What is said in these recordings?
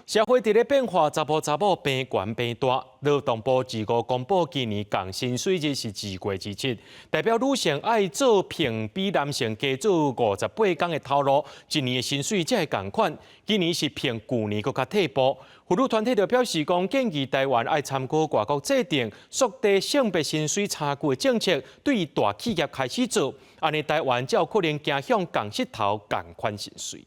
社会伫咧变化，查甫查某变悬变大。劳动部自5公布今年降薪水日是2月27，代表女性爱做平比男性加做58天的头路，一年的薪水才会同款。今年是平去年搁较退步。妇女团体就表示讲，建议台湾爱参考外国制定缩低性别薪水差距的政策，对大企业开始做，安尼台湾才有可能走向共膝头共款薪水。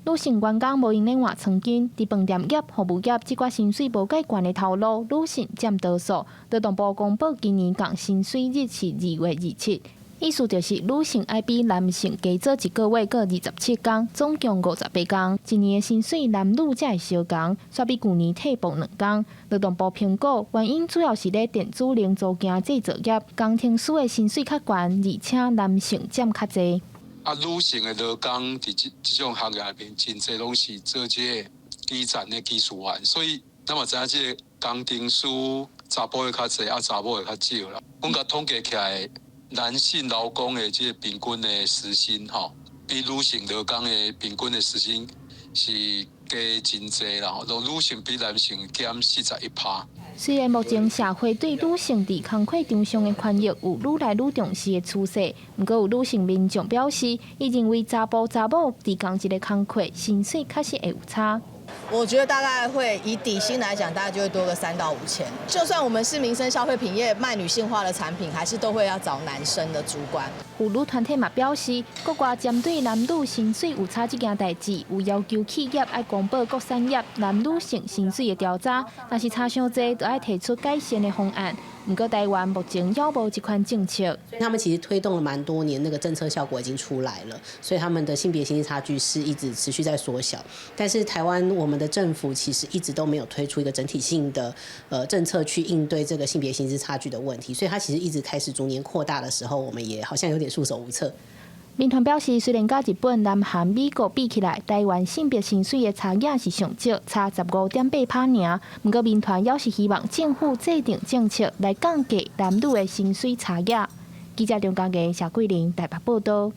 女性员工无用另外曾经伫饭店业、服务业这寡薪水无介悬的头路，女性占多数。劳动部公布今年降薪水日是2月27，意思就是女性爱比男性加做1个月各27天，总共58天。一年的薪水男女才会相同，煞比去年退步2天。劳动部评估原因主要是咧电子零组件制造业、工程师的薪水较悬，而且男性占较侪。女性的劳工伫这种行业里面，真侪拢是做这个基层的技术员，所以咱嘛知影这个工程师查甫的较侪，查某的较少啦。阮甲统计起来，男性劳工的这个平均的时薪比女性劳工的平均的时薪是加真侪啦。女性比男性减41%。虽然目前社会对女性伫工课场上的权益有愈来愈重视的趋势，不过有女性民众表示，伊认为查甫查某伫同一个工课，薪水确实会有差。我觉得大概会以底薪来讲，大概就会多个3到5千。就算我们是民生消费品业卖女性化的产品，还是都会要找男生的主管。妇女团体嘛表示，国外针对男女薪水有差这件代志，有要求企业爱公布各产业男女性薪水的调查，但是差伤济，就要提出改善的方案。不过台湾目前要无这款政策，他们其实推动了蛮多年，那个政策效果已经出来了，所以他们的性别薪资差距是一直持续在缩小。但是台湾我们的政府其实一直都没有推出一个整体性的政策去应对这个性别薪资差距的问题，所以它其实一直开始逐年扩大的时候，我们也好像有点束手无策。民团表示，虽然甲日本、南韩、美国比起来，台湾性别薪水的差异是上少，差15.8%尔。不过，民团也是希望政府制定政策来降低男女的薪水差异。记者梁家杰、谢桂玲台北报道。